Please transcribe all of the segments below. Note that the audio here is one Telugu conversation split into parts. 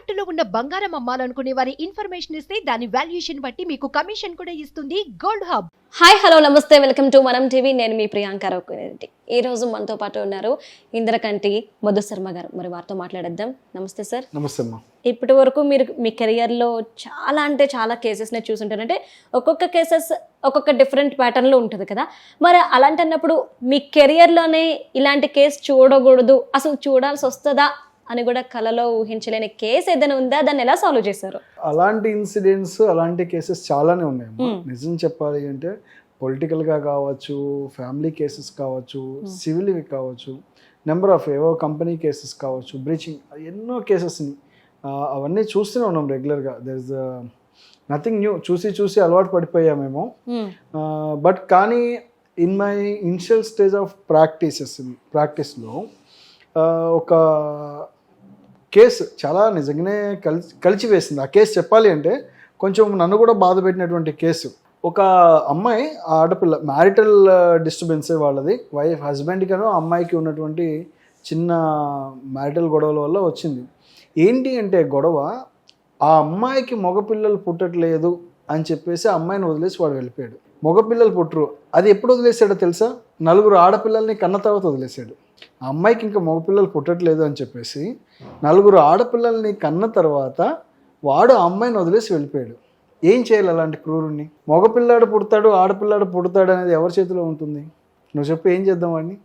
తాకట్టులో ఉన్న బంగారం అమ్మాలనుకునే వారి ఇన్ఫర్మేషన్ ఇస్తే దాని వాల్యుయేషన్ బట్టి మీకు కమిషన్ కూడా ఇస్తుంది గోల్డ్ హబ్. హాయ్ హలో నమస్తే, వెల్కమ్ టు మనం టీవీ. నేను మీ ప్రియాంక రెడ్డి. ఈ రోజు మనతో పాటు ఉన్నారు ఇంద్రకంటి మధు శర్మ గారు. మరి వారితో మాట్లాడేద్దాం. నమస్తే సార్. నమస్తే అమ్మా. ఇప్పటి వరకు మీరు మీ కెరియర్లో చాలా కేసెస్ని చూసుంటారంటే ఒక్కొక్క కేసెస్ ఒక్కొక్క డిఫరెంట్ ప్యాటర్న్లో ఉంటుంది కదా. మరి అలాంటి అన్నప్పుడు మీ కెరియర్లోనే ఇలాంటి కేసు చూడకూడదు, అసలు చూడాల్సి వస్తుందా అని కూడా కలలో ఊహించలేని కేసు ఏదైనా ఉందా? దాన్ని ఎలా సాల్వ్ చేశారు? అలాంటి ఇన్సిడెంట్స్, అలాంటి కేసెస్ చాలానే ఉన్నాయమ్మా. నిజం చెప్పాలి అంటే పొలిటికల్గా కావచ్చు, ఫ్యామిలీ కేసెస్ కావచ్చు, సివిల్వి కావచ్చు, నెంబర్ ఆఫ్ ఏవో కంపెనీ కేసెస్ కావచ్చు, బ్రీచింగ్, ఎన్నో కేసెస్ని అవన్నీ చూస్తూనే ఉన్నాం రెగ్యులర్గా. There is nothing new. చూసి అలవాటు పడిపోయామేమో. బట్ కానీ in my initial stage of ప్రాక్టీస్లో ఒక కేసు చాలా నిజంగానే కలిచివేసింది. ఆ కేసు చెప్పాలి అంటే కొంచెం నన్ను కూడా బాధ పెట్టినటువంటి కేసు. ఒక అమ్మాయి, ఆడపిల్ల, మ్యారిటల్ డిస్టర్బెన్సే వాళ్ళది. హస్బెండ్కి అమ్మాయికి ఉన్నటువంటి చిన్న మ్యారిటల్ గొడవల వల్ల వచ్చింది. ఏంటి అంటే గొడవ, ఆ అమ్మాయికి మగపిల్లలు పుట్టట్లేదు అని చెప్పేసి ఆ అమ్మాయిని వదిలేసి వాడు వెళ్ళిపోయాడు. మగపిల్లలు పుట్టరు. అది ఎప్పుడు వదిలేసాడో తెలుసా? 4 ఆడపిల్లల్ని కన్న తర్వాత వదిలేసాడు. ఆ అమ్మాయికి ఇంకా మగపిల్లలు పుట్టట్లేదు అని చెప్పేసి 4 ఆడపిల్లల్ని కన్న తర్వాత వాడు ఆ అమ్మాయిని వదిలేసి వెళ్ళిపోయాడు. ఏం చేయాలి అలాంటి క్రూరుణ్ణి? మగపిల్లాడు పుడతాడు, ఆడపిల్లాడు పుడతాడు అనేది ఎవరి చేతిలో ఉంటుంది? నువ్వు చెప్పు, ఏం చేద్దాం వాడిని?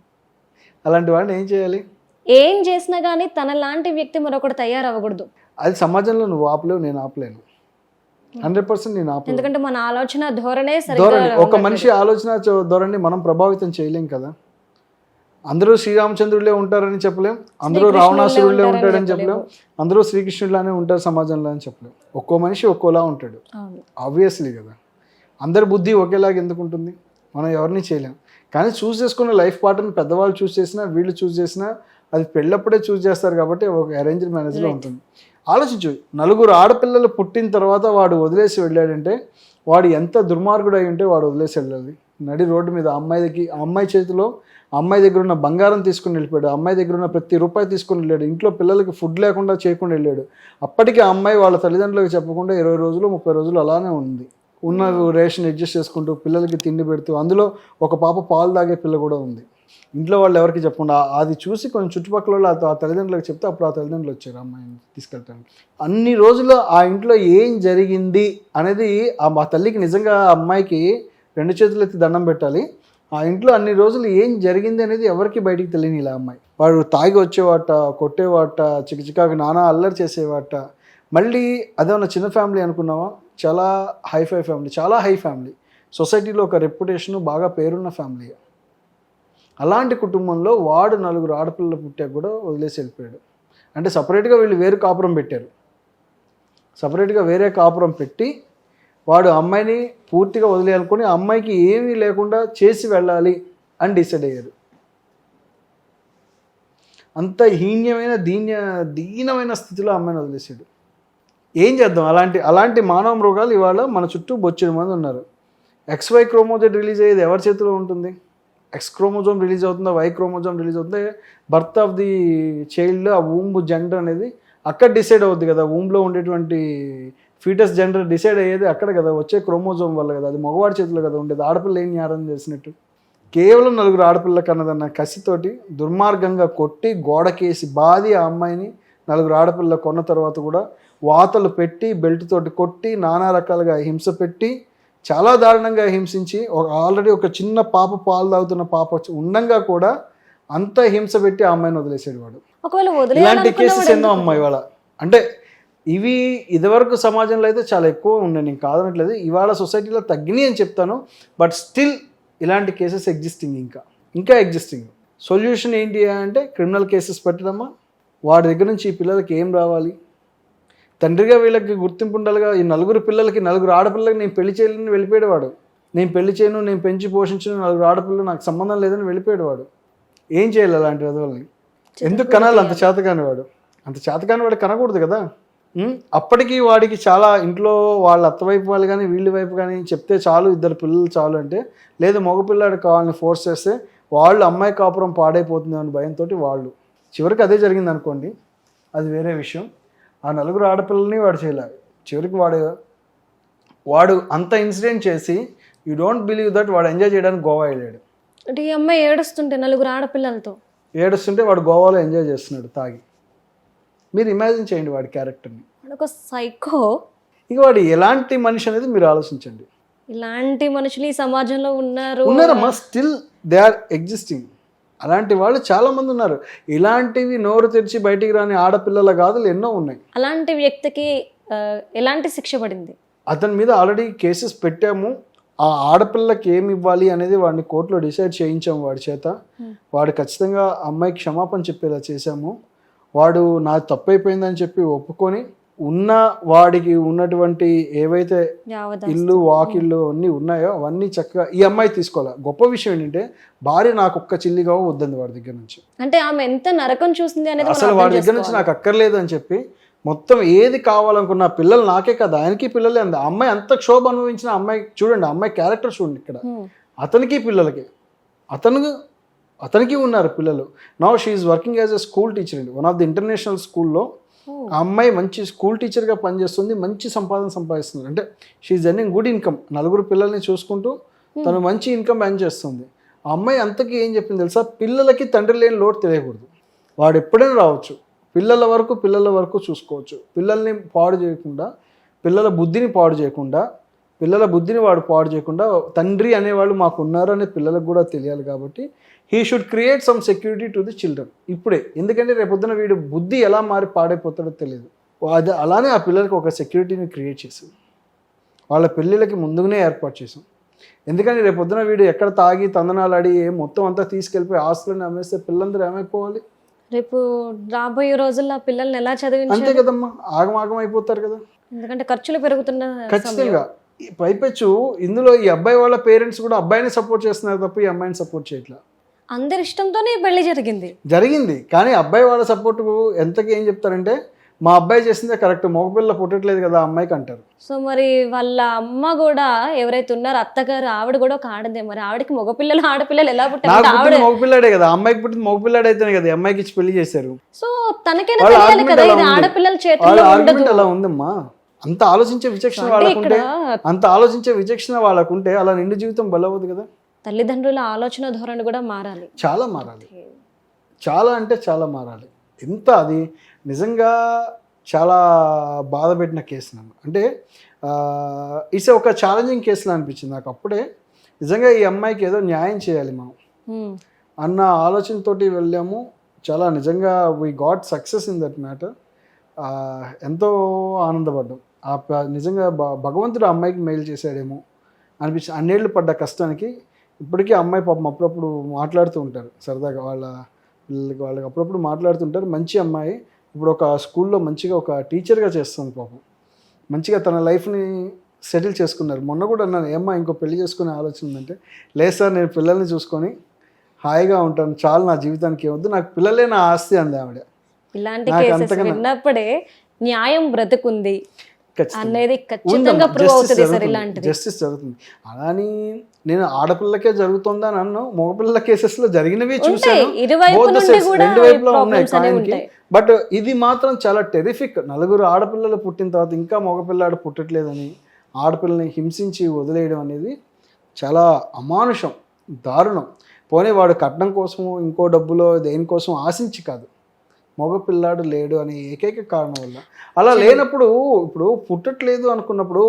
అలాంటి వాడిని ఏం చేయాలి? ఏం చేసినా కానీ తన లాంటి వ్యక్తి మరొకటి తయారవ్వకూడదు. అది సమాజంలో నువ్వు ఆపలేవు, నేను ఆపలేను. 100% నేను ఆపలేను. ఎందుకంటే మన ఆలోచన ధోరణి, ఒక మనిషి ఆలోచన ధోరణి మనం ప్రభావితం చేయలేం కదా. అందరూ శ్రీరామచంద్రులే ఉంటారని చెప్పలేం, అందరూ రావణాసురులే ఉంటాడని చెప్పలేం, అందరూ శ్రీకృష్ణులానే ఉంటారు సమాజంలో అని చెప్పలేం. ఒక్కో మనిషి ఒక్కోలా ఉంటాడు, ఆబ్వియస్లీ కదా. అందరి బుద్ధి ఒకేలాగా ఎందుకు ఉంటుంది? మనం ఎవరిని చేయలేం. కానీ చూస్ చేసుకున్న లైఫ్ పార్ట్నర్ని పెద్దవాళ్ళు చూస్ చేసినా, వీళ్ళు చూస్ చేసినా, అది పెళ్ళప్పుడే చూస్ చేస్తారు కాబట్టి ఒక అరేంజ్డ్ మ్యారేజ్లో ఉంటుంది. ఆలోచించు, 4 ఆడపిల్లలు పుట్టిన తర్వాత వాడు వదిలేసి వెళ్ళాడంటే వాడు ఎంత దుర్మార్గుడు అయి ఉంటే వాడు వదిలేసి వెళ్ళాలి. నడి రోడ్డు మీద అమ్మాయి చేతిలో అమ్మాయి దగ్గర ఉన్న బంగారం తీసుకుని వెళ్ళిపోయాడు, అమ్మాయి దగ్గర ఉన్న ప్రతి రూపాయి తీసుకుని వెళ్ళాడు, ఇంట్లో పిల్లలకి ఫుడ్ లేకుండా చేయకుండా వెళ్ళాడు. అప్పటికి ఆ అమ్మాయి వాళ్ళ తల్లిదండ్రులకు చెప్పకుండా 20 రోజులు 30 రోజులు అలానే ఉంది. ఉన్న రేషన్ అడ్జస్ట్ చేసుకుంటూ పిల్లలకి తిండి పెడుతూ, అందులో ఒక పాప పాలు తాగే పిల్ల కూడా ఉంది. ఇంట్లో వాళ్ళు ఎవరికి చెప్పకుండా అది చూసి కొంచెం చుట్టుపక్కల వాళ్ళు ఆ తల్లిదండ్రులకు చెప్తే అప్పుడు ఆ తల్లిదండ్రులు వచ్చారు అమ్మాయిని తీసుకెళ్ళటానికి. అన్ని రోజులు ఆ ఇంట్లో ఏం జరిగింది అనేది ఆ తల్లికి నిజంగా ఆ అమ్మాయికి 2 చేతులు ఎత్తి దండం పెట్టాలి. ఆ ఇంట్లో అన్ని రోజులు ఏం జరిగింది అనేది ఎవరికి బయటికి తెలియని ఇలా అమ్మాయి. వాడు తాగి వచ్చేవాట, కొట్టేవాట, చికచికాకి నానా అల్లరి చేసేవాట. మళ్ళీ అదేమన్నా చిన్న ఫ్యామిలీ అనుకున్నావా? చాలా హైఫై ఫ్యామిలీ, చాలా హై ఫ్యామిలీ, సొసైటీలో ఒక రెప్యుటేషను, బాగా పేరున్న ఫ్యామిలీ. అలాంటి కుటుంబంలో వాడు 4 ఆడపిల్లలు పుట్టాక కూడా వదిలేసి వెళ్ళిపోయాడు. అంటే సపరేట్గా వీళ్ళు వేరే కాపురం పెట్టారు. సపరేట్గా వేరే కాపురం పెట్టి వాడు అమ్మాయిని పూర్తిగా వదిలేయాలనుకొని ఆ అమ్మాయికి ఏమీ లేకుండా చేసి వెళ్ళాలి అని డిసైడ్ అయ్యారు. అంత హీన్యమైన దీనమైన స్థితిలో అమ్మాయిని వదిలేసాడు. ఏం చేద్దాం? అలాంటి మానవ మృగాలు ఇవాళ మన చుట్టూ బొచ్చెడు మంది ఉన్నారు. XY క్రోమోజోమ్ రిలీజ్ అయ్యేది ఎవరి చేతిలో ఉంటుంది? X క్రోమోజోమ్ రిలీజ్ అవుతుందా, Y క్రోమోజోమ్ రిలీజ్ అవుతుందా? బర్త్ ఆఫ్ ది చైల్డ్, ఆ వూంబ్ జెండర్ అనేది అక్కడ డిసైడ్ అవుద్ది కదా. వూంబ్లో ఉండేటువంటి ఫీటస్ జెండర్ డిసైడ్ అయ్యేది అక్కడ కదా, వచ్చే క్రోమోజోమ్ వల్ల కదా. అది మగవాడి చేతిలో కదా ఉండేది. ఆడపిల్ల ఏం న్యారం చేసినట్టు? కేవలం 4 ఆడపిల్ల కన్నదన్న కసితోటి దుర్మార్గంగా కొట్టి గోడకేసి బాది ఆ అమ్మాయిని 4 ఆడపిల్ల కొన్న తర్వాత కూడా వాతలు పెట్టి బెల్ట్ తోటి కొట్టి నానా రకాలుగా హింస పెట్టి చాలా దారుణంగా హింసించి, ఆల్రెడీ ఒక చిన్న పాప పాలు తాగుతున్న పాప ఉండంగా కూడా అంత హింస పెట్టి ఆ అమ్మాయిని వదిలేసాడు వాడు. ఇలాంటి కేసెస్ ఎన్నో అమ్మాయి వాళ్ళ. అంటే ఇవి ఇదివరకు సమాజంలో అయితే చాలా ఎక్కువ ఉన్నాయి, నేను కాదనట్లేదు. ఇవాళ సొసైటీలో తగ్గినాయి అని చెప్తాను. బట్ స్టిల్ ఇలాంటి కేసెస్ ఇంకా ఎగ్జిస్టింగ్. సొల్యూషన్ ఏంటి అంటే క్రిమినల్ కేసెస్ పెట్టడమా? వాడి దగ్గర నుంచి ఈ పిల్లలకి ఏం రావాలి? తండ్రిగా వీళ్ళకి గుర్తింపు ఉండాలిగా. ఈ 4 పిల్లలకి, 4 ఆడపిల్లలకి నేను పెళ్లి చేయలేని వెళ్ళిపోయాడు వాడు. నేను పెళ్లి చేయను, నేను పెంచి పోషించిన 4 ఆడపిల్లలు, నాకు సంబంధం లేదని వెళ్ళిపోయాడు వాడు. ఏం చేయాలి అలాంటి వాళ్ళని? ఎందుకు కనాలి? అంత చేతకాని వాడు కనకూడదు కదా. అప్పటికి వాడికి చాలా ఇంట్లో వాళ్ళ అత్తవైపు వాళ్ళు కానీ వీళ్ళ వైపు కానీ చెప్తే చాలు, 2 పిల్లలు చాలు అంటే, లేదు మగపిల్లాడు కావాలని ఫోర్స్ చేస్తే వాళ్ళు అమ్మాయి కాపురం పాడైపోతుంది అనే భయంతో వాళ్ళు చివరికి అదే జరిగింది అనుకోండి, అది వేరే విషయం. ఆ 4 ఆడపిల్లల్ని వాడు చేయలేదు. చివరికి వాడు అంత ఇన్సిడెంట్ చేసి యూ డోంట్ బిలీవ్ దట్ వాడు ఎంజాయ్ చేయడానికి గోవా వెళ్ళాడు. అంటే ఈ అమ్మాయి ఏడుస్తుంటే 4 ఆడపిల్లలతో ఏడుస్తుంటే వాడు గోవాలో ఎంజాయ్ చేస్తున్నాడు తాగి. మీరు ఇమాజిన్ చేయండి వాడి క్యారెక్టర్ని. ఒక సైకో. ఇక వాడు ఎలాంటి మనిషి అనేది మీరు ఆలోచించండి. ఇలాంటి మనుషులు ఈ సమాజంలో ఉన్నారమ్మా, స్టిల్ దే ఆర్ ఎగ్జిస్టింగ్. అలాంటి వాళ్ళు చాలా మంది ఉన్నారు. ఇలాంటివి నోరు తెరిచి బయటికి రాని ఆడపిల్లల గాథలు ఎన్నో ఉన్నాయి. అలాంటి వ్యక్తికి ఎలాంటి శిక్ష పడింది? అతని మీద ఆల్రెడీ కేసెస్ పెట్టాము. ఆ ఆడపిల్లకి ఏమి ఇవ్వాలి అనేది వాడిని కోర్టులో డిసైడ్ చేయించాము వాడి చేత. వాడు ఖచ్చితంగా అమ్మాయికి క్షమాపణ చెప్పేలా చేశాము. వాడు నా తప్పైపోయిందని చెప్పి ఒప్పుకొని వాడికి ఉన్నటువంటి ఏవైతే ఇల్లు వాకిళ్ళు అన్నీ ఉన్నాయో అవన్నీ చక్కగా ఈ అమ్మాయి తీసుకోవాలి. గొప్ప విషయం ఏంటంటే భార్య నాకు ఒక్క చిల్లిగా వద్దంది వాడి దగ్గర నుంచి. అంటే ఆమె ఎంత నరకం చూసింది అనేది అసలు వాడి దగ్గర నుంచి నాకు అక్కర్లేదు అని చెప్పి మొత్తం ఏది కావాలనుకున్న పిల్లలు నాకే కదా, ఆయనకి పిల్లలే అంది. ఆ అమ్మాయి అంత క్షోభ అనుభవించిన అమ్మాయి చూడండి, అమ్మాయి క్యారెక్టర్ చూడండి. ఇక్కడ అతనికి పిల్లలకి అతనికి ఉన్నారు పిల్లలు. Now she's working as a school teacher అండి, వన్ ఆఫ్ ది ఇంటర్నేషనల్ స్కూల్లో. ఆ అమ్మాయి మంచి స్కూల్ టీచర్గా పనిచేస్తుంది, మంచి సంపాదిస్తుంది. అంటే షీఈస్ ఎర్నింగ్ గుడ్ ఇన్కమ్. 4 పిల్లల్ని చూసుకుంటూ తను మంచి ఇన్కమ్ ఎర్న్ చేస్తుంది. ఆ అమ్మాయి అంతకీ ఏం చెప్పింది తెలుసా? పిల్లలకి తండ్రి లేని లోటు తెలియకూడదు. వాడు ఎప్పుడైనా రావచ్చు, పిల్లల వరకు చూసుకోవచ్చు. పిల్లల్ని పాడు చేయకుండా, పిల్లల బుద్ధిని పాడు చేయకుండా, వాడు పాడు చేయకుండా తండ్రి అనేవాళ్ళు మాకు ఉన్నారు అనే పిల్లలకు కూడా తెలియాలి. కాబట్టి he should create some security to the children ఇప్పుడే. ఎందుకంటే రేపొద్దున వీడు బుద్ధి ఎలా మారి పాడైపోతాడో తెలియదు. అది అలానే ఆ పిల్లలకి ఒక సెక్యూరిటీని క్రియేట్ చేసాం. వాళ్ళ పెళ్ళిళ్ళకి ముందుగానే ఏర్పాటు చేసాం. ఎందుకంటే రేపొద్దున వీడు ఎక్కడ తాగి తందనాలాడి మొత్తం అంతా తీసుకెళ్ళిపోయి ఆస్తులని అమ్మేస్తే పిల్లలందరూ ఏమైపోవాలి? రేపు రాబోయే రోజుల్లో పిల్లల్ని ఎలా చదివించాలి? అంతే కదమ్మా, ఆగమాగం అయిపోతారు కదా. ఎందుకంటే ఖర్చులు పెరుగుతున్న ఖచ్చితంగా. పైపెచ్చు ఇందులో ఈ అబ్బాయి వాళ్ళ పేరెంట్స్ కూడా అబ్బాయిని సపోర్ట్ చేస్తున్నారు తప్ప ఈ అమ్మాయిని సపోర్ట్ చేయట్లా. అందరి ఇష్టంతోనే పెళ్లి జరిగింది. కానీ అబ్బాయి వాళ్ళ సపోర్ట్ ఎంతకి ఏం చెప్తారంటే మా అబ్బాయి చేసిందే కరెక్ట్, మగపిల్ల పుట్టట్లేదు కదా అమ్మాయికి అంటారు. సో మరి వాళ్ళ అమ్మ కూడా ఎవరైతే ఉన్నారో అత్తగారు, ఆవిడ కూడా ఒక ఆడదే. మరి ఆవిడకి మగపిల్లలు ఆడపిల్లలు ఎలా పుట్టారు? మగపిల్లాడే కదా, అమ్మాయికి పుట్టింది మగపిల్లాడు అయితేనే కదా అమ్మాయికి ఇచ్చి పెళ్లి చేశారు. సో తనకైనా తెలియాలి కదా ఇది ఆడపిల్లల చేతుల్లో ఉండదు. అలా ఉందమ్మా. అంత ఆలోచించే విచక్షణ వాళ్ళకుంటే అలా నిండు జీవితం బలవదు కదా. తల్లిదండ్రుల ఆలోచన ధోరణి కూడా మారాలి, చాలా మారాలి, చాలా అంటే చాలా మారాలి. ఎంత అది నిజంగా చాలా బాధ పెట్టిన కేసు నన్ను. అంటే ఇట్స్ ఒక ఛాలెంజింగ్ కేసులా అనిపించింది నాకు అప్పుడే. నిజంగా ఈ అమ్మాయికి ఏదో న్యాయం చేయాలి మనం అన్న ఆలోచనతోటి వెళ్ళాము. చాలా నిజంగా we got success in that matter. ఎంతో ఆనందపడ్డాం. నిజంగా భగవంతుడు అమ్మాయికి మెయిల్ చేశాడేమో అనిపించింది. అన్నేళ్ళు పడ్డ కష్టానికి ఇప్పటికీ అమ్మాయి పాపం అప్పుడప్పుడు మాట్లాడుతూ ఉంటారు సరదాగా, వాళ్ళకి అప్పుడప్పుడు మాట్లాడుతుంటారు. మంచి అమ్మాయి, ఇప్పుడు ఒక స్కూల్లో మంచిగా ఒక టీచర్గా చేస్తుంది పాపం. మంచిగా తన లైఫ్ని సెటిల్ చేసుకున్నారు. మొన్న కూడా అన్నాను, ఏమ్మా ఇంకో పెళ్లి చేసుకునే ఆలోచన ఉందంటే, లేదు సార్ నేను పిల్లల్ని చూసుకొని హాయిగా ఉంటాను, చాలు నా జీవితానికి ఏమొద్దు, నాకు పిల్లలే నా ఆస్తి అంది ఆవిడ. ఇలాంటి కేసెస్ విన్నప్పుడే న్యాయం బ్రతుకుంది అనేది ఖచ్చితంగా ప్రూవ్ అవుతుంది సార్. ఇలాంటిది జస్టిస్ జరుగుతుంది. అలాని నేను ఆడపిల్లకే జరుగుతుందా అని అన్నాను, మగపిల్లల కేసెస్ లో జరిగినవి చూసాను, రెండు వైపులా ఉన్నాయి. బట్ ఇది మాత్రం చాలా టెరిఫిక్. 4 ఆడపిల్లలు పుట్టిన తర్వాత ఇంకా మగపిల్లాడు పుట్టట్లేదని ఆడపిల్లని హింసించి వదిలేయడం అనేది చాలా అమానుషం, దారుణం. పోనీ వాడు కట్నం కోసము ఇంకో డబ్బులో దేనికోసం ఆశించి కాదు, మగపిల్లాడు లేడు అనే ఏకైక కారణం వల్ల. అలా లేనప్పుడు ఇప్పుడు పుట్టట్లేదు అనుకున్నప్పుడు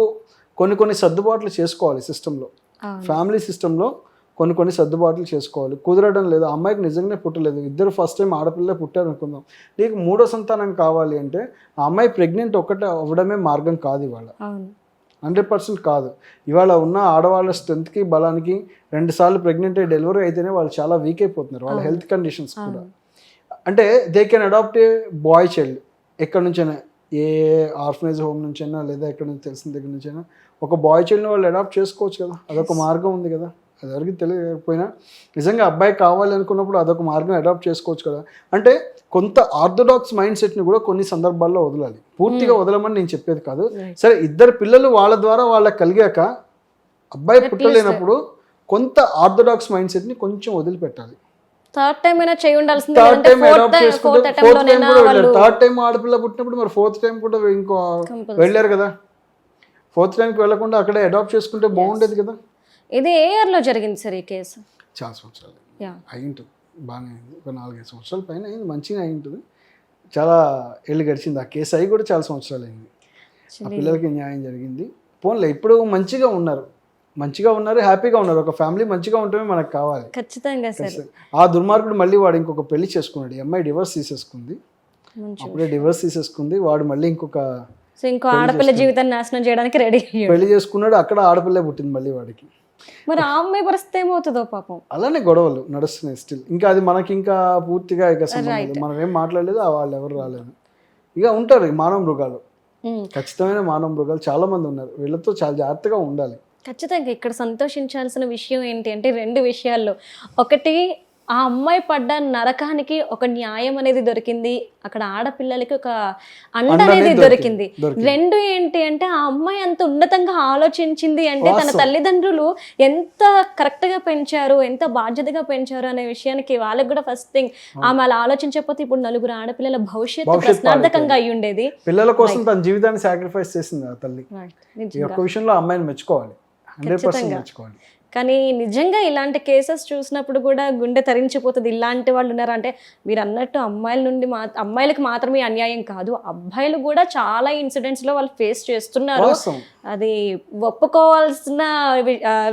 కొన్ని సర్దుబాట్లు చేసుకోవాలి సిస్టంలో, ఫ్యామిలీ సిస్టంలో కొన్ని సర్దుబాట్లు చేసుకోవాలి. కుదరడం లేదు, అమ్మాయికి నిజంగానే పుట్టలేదు, ఇద్దరు ఫస్ట్ టైం ఆడపిల్లే పుట్టారు అనుకుందాం, నీకు 3వ సంతానం కావాలి అంటే ఆ అమ్మాయి ప్రెగ్నెంట్ ఒక్కటే అవ్వడమే మార్గం కాదు. ఇవాళ 100% కాదు. ఇవాళ ఉన్న ఆడవాళ్ళ స్ట్రెంత్కి బలానికి 2 సార్లు ప్రెగ్నెంట్ అయ్యి డెలివరీ అయితేనే వాళ్ళు చాలా వీక్ అయిపోతున్నారు, వాళ్ళ హెల్త్ కండిషన్స్ కూడా. అంటే they can adopt a boy child, ఎక్కడి నుంచైనా, ఏ ఆర్ఫనేజ్ హోమ్ నుంచైనా లేదా ఎక్కడి నుంచి తెలిసిన దగ్గర నుంచైనా ఒక బాయ్ చైల్డ్ని వాళ్ళు అడాప్ట్ చేసుకోవచ్చు కదా. అదొక మార్గం ఉంది కదా. అది ఎవరికి తెలియకపోయినా నిజంగా అబ్బాయి కావాలి అనుకున్నప్పుడు అదొక మార్గం అడాప్ట్ చేసుకోవచ్చు కదా. అంటే కొంత ఆర్థోడాక్స్ మైండ్ సెట్ని కూడా కొన్ని సందర్భాల్లో వదలాలి, పూర్తిగా వదలమని నేను చెప్పేది కాదు. సరే, 2 పిల్లలు వాళ్ళ ద్వారా వాళ్ళకి కలిగాక అబ్బాయి పుట్టలేనప్పుడు కొంత ఆర్థోడాక్స్ మైండ్ సెట్ని కొంచెం వదిలిపెట్టాలి. థర్డ్ టైం అయినా చేయి ఉండాల్సింది, థర్డ్ టైం అడాప్ట్ ఫోర్త్ చేసుకుంటే అటెంప్ట్ ఫోర్త్ టైం లోనైనా కూడా వాళ్ళు వెళ్ళారు. థర్డ్ టైం ఆడపిల్ల పుట్టినప్పుడు మరి ఫోర్త్ టైం కూడా ఇంకో వెళ్ళారు కదా. ఫోర్త్ టైంకి వెళ్ళకుండా అక్కడే అడాప్ట్ చేసుకుంటే బాగుండేది కదా. ఇది ఏ ఇయర్ లో జరిగింది సార్ ఈ కేసు? చాలా సంవత్సరాలు యా అయి ఉంటుంది, బాగానే అయింది. ఒక 4-5 సంవత్సరాల పైన అయింది, మంచిగా అయి ఉంటుంది. చాలా ఏళ్ళు గడిచింది ఆ కేసు అయి కూడా చాలా సంవత్సరాలు అయింది. ఆ పిల్లలకి న్యాయం జరిగింది. పోన్లే ఇప్పుడు మంచిగా ఉన్నారు, హ్యాపీగా ఉన్నారు. ఒక ఫ్యామిలీ మంచిగా ఉంటమే మనకు కావాలి. ఖచ్చితంగా సార్. ఆ దుర్మార్గుడు మళ్ళీ వాడు ఇంకొక పెళ్లి చేసుకున్నాడు. ఈ అమ్మాయి డివోర్స్ తీసేసుకుంది, అప్పుడే డివోర్స్ తీసేసుకుంది. వాడు మళ్ళీ ఇంకో ఆడపిల్ల జీవితాన్ని నాశనం చేయడానికి రెడీ పెళ్లి చేసుకున్నాడు. అక్కడ ఆడపిల్లే పుట్టింది మళ్ళీ వాడికి. మరి ఆ అమ్మాయి పరిస్థితి ఏమవుతుందో పాపం. అలానే గొడవలు నడుస్తున్నాయి స్టిల్. ఇంకా అది మనకి ఇంకా పూర్తిగా ఇక మనం ఏం మాట్లాడలేదు, వాళ్ళు ఎవరు రాలేదు. ఇక ఉంటారు ఈ మానవ మృగాలు, ఖచ్చితమైన మానవ మృగాలు చాలా మంది ఉన్నారు. వీళ్ళతో చాలా జాగ్రత్తగా ఉండాలి. ఖచ్చితంగా ఇక్కడ సంతోషించాల్సిన విషయం ఏంటి అంటే 2 విషయాల్లో. ఒకటి, ఆ అమ్మాయి పడ్డ నరకానికి ఒక న్యాయం అనేది దొరికింది, అక్కడ ఆడపిల్లలకి ఒక అండ అనేది దొరికింది. 2 ఏంటి అంటే ఆ అమ్మాయి అంత ఉన్నతంగా ఆలోచించింది అంటే తన తల్లిదండ్రులు ఎంత కరెక్ట్ గా పెంచారు, ఎంత బాధ్యతగా పెంచారు అనే విషయానికి వాళ్ళకి కూడా ఫస్ట్ థింగ్. ఆమె అలా ఆలోచించకపోతే ఇప్పుడు 4 ఆడపిల్లల భవిష్యత్తు ప్రశ్నార్థకంగా అయి ఉండేది. పిల్లల కోసం తన జీవితాన్ని సాక్రిఫైస్ చేసింది ఆ తల్లి. ఈ ఒక్క విషయంలో అమ్మాయిని మెచ్చుకోవాలి, 100% మెచ్చుకోవాలి. కానీ నిజంగా ఇలాంటి కేసెస్ చూసినప్పుడు కూడా గుండె తరించిపోతుంది. ఇలాంటి వాళ్ళు ఉన్నారంటే మీరు అన్నట్టు అమ్మాయిలకు మాత్రమే అన్యాయం కాదు, అబ్బాయిలు కూడా చాలా ఇన్సిడెంట్స్ లో వాళ్ళు ఫేస్ చేస్తున్నారు. అది ఒప్పుకోవాల్సిన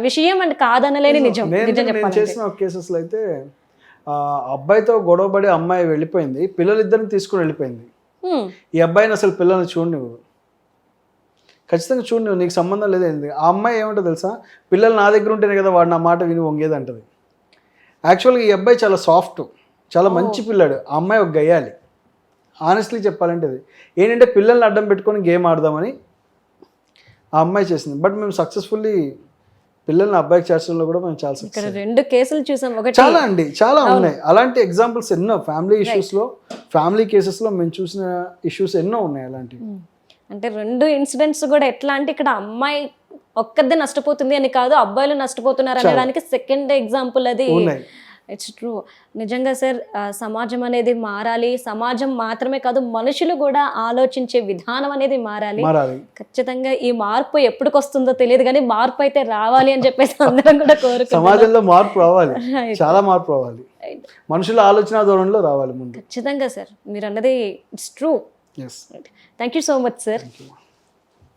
విషయం అంటే కాదనలేని నిజం. నేను చేసిన కేసెస్ లో అయితే అబ్బాయితో గొడవపడి అమ్మాయి వెళ్ళిపోయింది, పిల్లలిద్దరిని తీసుకుని వెళ్ళిపోయింది. ఈ అబ్బాయిని అసలు పిల్లల్ని చూడనివ్వదు, ఖచ్చితంగా చూడు, నీకు సంబంధం లేదేంది. ఆ అమ్మాయి ఏమంటుంది తెలుసా, పిల్లలు నా దగ్గర ఉంటేనే కదా వాడు నా మాట విని వంగేది అంటది. యాక్చువల్గా ఈ అబ్బాయి చాలా సాఫ్ట్, చాలా మంచి పిల్లాడు, ఆ అమ్మాయి ఒక గయ్యాలి. ఆనెస్ట్లీ చెప్పాలంటే అది ఏంటంటే పిల్లల్ని అడ్డం పెట్టుకొని గేమ్ ఆడదామని ఆ అమ్మాయి చేసింది. బట్ మేము సక్సెస్ఫుల్లీ పిల్లల్ని అబ్బాయికి చేర్చడంలో కూడా మేము చాలా ఇక్కడ 2 కేసులు చూసాం. చాలా ఉన్నాయి అలాంటి ఎగ్జాంపుల్స్ ఎన్నో. ఫ్యామిలీ కేసెస్లో మేము చూసిన ఇష్యూస్ ఎన్నో ఉన్నాయి అలాంటివి. అంటే 2 ఇన్సిడెంట్స్ కూడా ఎట్లా అంటే ఇక్కడ అమ్మాయి ఒక్కదే నష్టపోతుంది అని కాదు, అబ్బాయిలు నష్టపోతున్నారు అనేదానికి సెకండ్ ఎగ్జాంపుల్ అది. It's true. నిజంగా సార్, సమాజం అనేది మారాలి. సమాజం మాత్రమే కాదు, మనుషులు కూడా ఆలోచించే విధానం అనేది మారాలి. ఖచ్చితంగా ఈ మార్పు ఎప్పటికొస్తుందో తెలియదు కానీ మార్పు అయితే రావాలి అని చెప్పేసి అందరం కూడా కోరుకుంటున్నాం. సమాజంలో మార్పు రావాలి, చాలా మార్పు రావాలి, మనుషుల ఆలోచన ధోరణిలో రావాలి ముందు. ఖచ్చితంగా సార్, మీరు అన్నది it's true. Yes. Thank you so much, sir. Thank you.